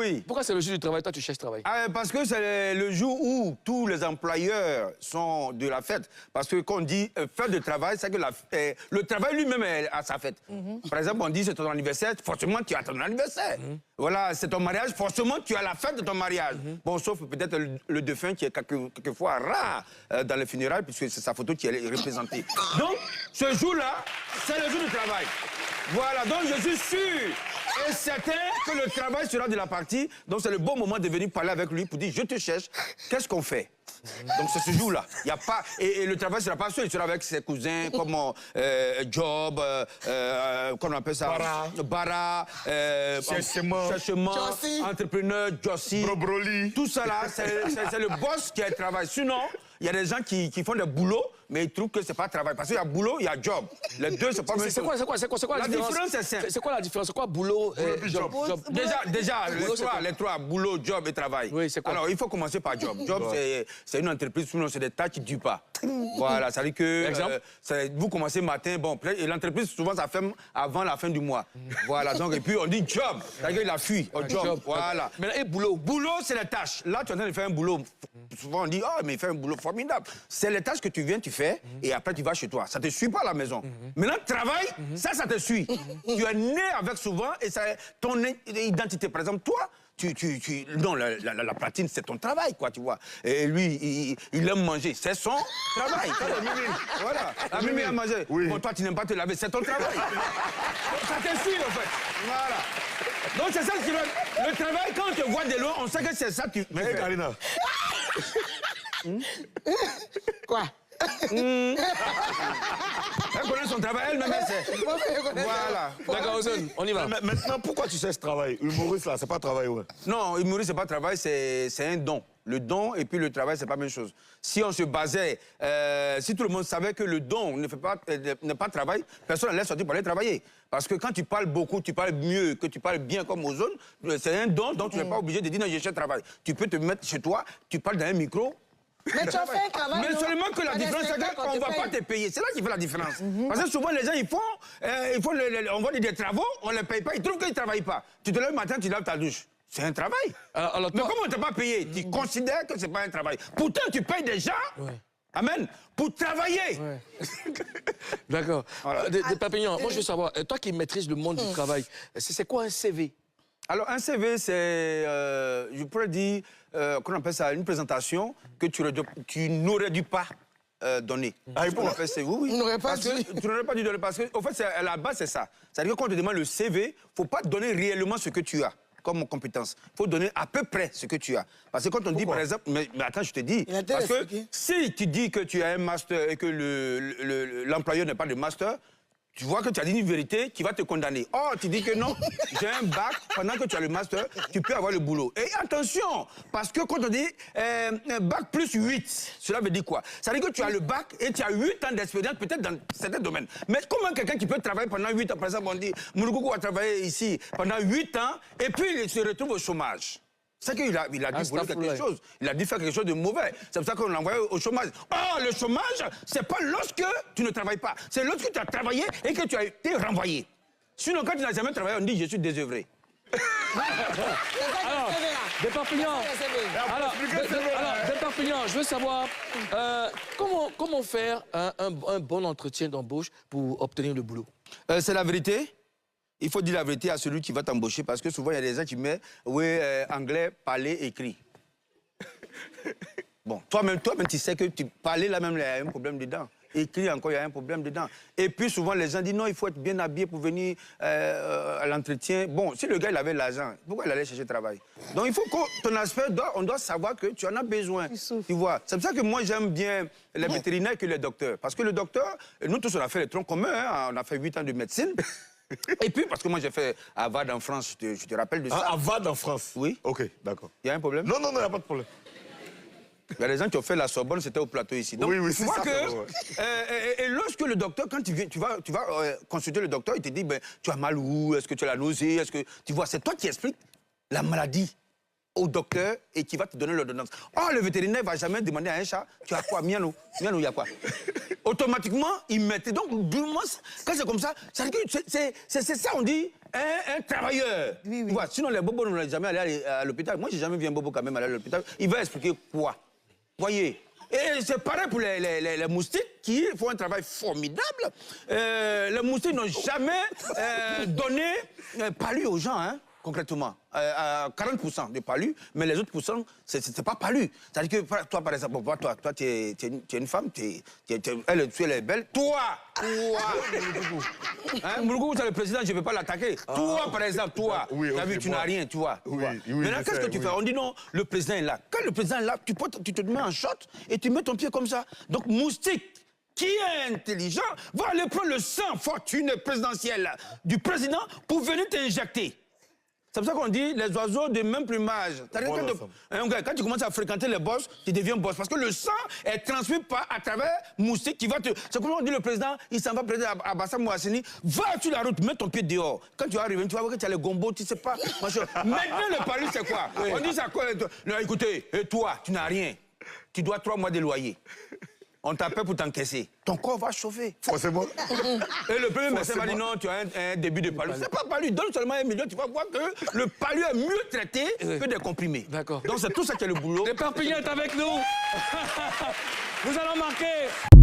Oui. Pourquoi c'est le jour du travail, toi tu cherches travail? Parce que c'est le jour où tous les employeurs sont de la fête. Parce que quand on dit fête de travail, c'est que le travail lui-même a sa fête. Par exemple, on dit c'est ton anniversaire, forcément tu as ton anniversaire. Voilà, c'est ton mariage, forcément tu as la fête de ton mariage. Bon, sauf peut-être le défunt qui est quelquefois rare dans les funérailles, puisque c'est sa photo qui est représentée. Donc, ce jour-là, c'est le jour du travail. Voilà, donc je suis sûr et certain que le travail sera de la partie. Donc c'est le bon moment de venir parler avec lui pour dire je te cherche, qu'est-ce qu'on fait? Donc c'est ce jour-là. Il y a pas et le travail ne sera pas seul, il sera avec ses cousins comme Job, qu'on appelle ça Bara, Cherchement, entrepreneur, Jossi, Brobroli. tout ça là, c'est le boss qui a le travail. Sinon, il y a des gens qui font des boulots, mais ils trouvent que c'est pas travail. Parce qu'il y a boulot, il y a job. Les deux, c'est pas même chose. C'est quoi la différence? C'est simple. C'est quoi la différence? C'est quoi boulot et job? Déjà, les trois, boulot, job et travail. Oui, c'est quoi? Alors, il faut commencer par job. Job, c'est une entreprise, sinon c'est des tâches qui ne durent pas. Voilà, ça veut dire que vous commencez matin, bon, et l'entreprise, souvent, ça ferme avant la fin du mois. Voilà, donc, et puis on dit job, ça veut dire qu'il a fui au job. Voilà. Mais et boulot? Boulot, c'est les tâches. Là, tu es en train de faire un boulot. Souvent, on dit, oh, mais il fait un boulot formidable. C'est les tâches que tu viens, tu fais, et après, tu vas chez toi. Ça ne te suit pas à la maison. Maintenant, travail, ça te suit. Tu es né avec souvent, et c'est ton identité. Par exemple, toi, non, la platine, c'est ton travail, quoi, tu vois. Et lui, il aime manger, c'est son travail. Voilà. La Mimi a mangé. Oui. Bon, toi, tu n'aimes pas te laver, c'est ton travail. Ça te suit, en fait. Voilà. Donc, c'est ça qui veut. Le travail, quand on te voit de loin, on sait que c'est ça que tu... Mais Karina. Quoi? Elle connaît son travail, elle-même, c'est... Voilà. D'accord, on y va. Mais maintenant, pourquoi tu sais ce travail? Humoriste, là, c'est pas travail, ouais. Non, humoriste, c'est pas travail, c'est un don. Le don et puis le travail, c'est pas la même chose. Si on se basait, si tout le monde savait que le don n'est pas travail, personne n'allait sortir pour aller travailler. Parce que quand tu parles beaucoup, tu parles mieux, que tu parles bien comme Ozone, c'est un don, donc tu n'es pas obligé de dire non, je cherche travail. Tu peux te mettre chez toi, tu parles dans un micro. Mais tu as fait un travail. Mais seulement que la différence, c'est qu'on ne va pas te payer. C'est là qui fait la différence. Parce que souvent, les gens, on voit des travaux, on ne les paye pas, ils trouvent qu'ils ne travaillent pas. Tu te lèves le matin, tu laves ta douche. C'est un travail. Alors, mais comme on ne t'a pas payé, tu considères que ce n'est pas un travail. Pourtant, tu payes des gens, amen, pour travailler. Ouais. D'accord. Voilà. Des Perpignan, moi je veux savoir, toi qui maîtrises le monde du travail, c'est quoi un CV? Alors, un CV, c'est, je pourrais dire, qu'on appelle ça une présentation que tu n'aurais dû pas donner. Ah, et pourquoi? Oui. Tu n'aurais pas dû. Tu n'aurais pas dû donner, parce qu'au fait, à la base, c'est ça. C'est-à-dire que quand on te demande le CV, il ne faut pas donner réellement ce que tu as comme compétence. Il faut donner à peu près ce que tu as. Parce que quand on dit, par exemple... Mais attends, je te dis. Parce que si tu dis que tu as un master et que l'employeur n'a pas de master, tu vois que tu as dit une vérité qui va te condamner. Or, tu dis que non, j'ai un bac, pendant que tu as le master, tu peux avoir le boulot. Et attention, parce que quand on dit bac plus 8, cela veut dire quoi? Ça veut dire que tu as le bac et tu as 8 ans d'expérience, peut-être dans certains domaines. Mais comment quelqu'un qui peut travailler pendant 8 ans, par exemple, on dit, Moulougou a travaillé ici pendant 8 ans, et puis il se retrouve au chômage. C'est qu'il a dû vouloir quelque chose. Il a dû faire quelque chose de mauvais. C'est pour ça qu'on l'a envoyé au chômage. Or, le chômage, c'est pas lorsque tu ne travailles pas. C'est lorsque tu as travaillé et que tu as été renvoyé. Sinon, quand tu n'as jamais travaillé, on dit « je suis désœuvré ». Alors, des Perpignan, je veux savoir comment faire un bon entretien d'embauche pour obtenir le boulot. C'est la vérité. Il faut dire la vérité à celui qui va t'embaucher parce que souvent, il y a des gens qui mettent anglais, parler, écrit. Bon, toi-même, tu sais que parler là même, il y a un problème dedans. Écrit encore, il y a un problème dedans. Et puis souvent, les gens disent non, il faut être bien habillé pour venir à l'entretien. Bon, si le gars il avait l'argent, pourquoi il allait chercher travail? Donc il faut que ton aspect, on doit savoir que tu en as besoin. Tu vois. C'est pour ça que moi j'aime bien les vétérinaires que les docteurs. Parce que le docteur, nous tous on a fait les troncs communs, hein, on a fait 8 ans de médecine. Et puis, parce que moi, j'ai fait Avad en France, je te rappelle de ça. Ah, Avad en France? Oui. OK, d'accord. Il y a un problème? Non, il n'y a pas de problème. Il y a des gens qui ont fait la Sorbonne, c'était au plateau ici. Donc, oui, c'est ça. Et lorsque le docteur, quand tu vas consulter le docteur, il te dit, ben, tu as mal où? Est-ce que tu as la nausée? Est-ce que... Tu vois, c'est toi qui expliques la maladie au docteur et qui va te donner l'ordonnance. Oh, le vétérinaire ne va jamais demander à un chat, tu as quoi? Mianou, il y a quoi? Automatiquement, il mettait. Donc, quand c'est comme ça, c'est ça, on dit, un travailleur. Oui, oui. Tu vois, sinon, les bobos ne l'ont jamais allé à l'hôpital. Moi, j'ai jamais vu un bobo quand même aller à l'hôpital. Il va expliquer quoi? Voyez. Et c'est pareil pour les moustiques qui font un travail formidable. Les moustiques n'ont jamais donné palu aux gens, hein, concrètement. 40% de palu, mais les autres pourcents, c'est pas palu. C'est-à-dire que toi, par exemple, toi, tu es une femme, elle est belle. Toi, hein, Moulougou, c'est le président, je ne vais pas l'attaquer. Toi, par exemple, toi, oui, t'as vu, tu n'as rien, tu vois. Oui, oui, maintenant, qu'est-ce que tu fais? On dit non, le président est là. Quand le président est là, tu te mets en shot et tu mets ton pied comme ça. Donc, moustique, qui est intelligent, va aller prendre le sang fortuné présidentiel du président pour venir t'injecter. C'est pour ça qu'on dit les oiseaux de même plumage. Quand tu commences à fréquenter les boss, tu deviens boss. Parce que le sang est transmis à travers moustique qui va te... C'est comme on dit le président, il s'en va prêter à Bassam Mouassini. Va sur la route, mets ton pied dehors. Quand tu arrives, tu vas voir que tu as les gombos, tu sais pas. Maintenant, le palu, c'est quoi? On dit ça quoi? Non, écoutez, et toi, tu n'as rien. Tu dois 3 mois de loyer. On t'appelle pour t'encaisser. Ton corps va chauffer. Forcément. Et le premier médecin va dire non, tu as un début de palu. C'est pas palu, donne seulement 1 million, tu vas voir que le palu est mieux traité que des comprimés. D'accord. Donc c'est tout ça qui est le boulot. L'éparpillant est avec nous. Nous allons marquer.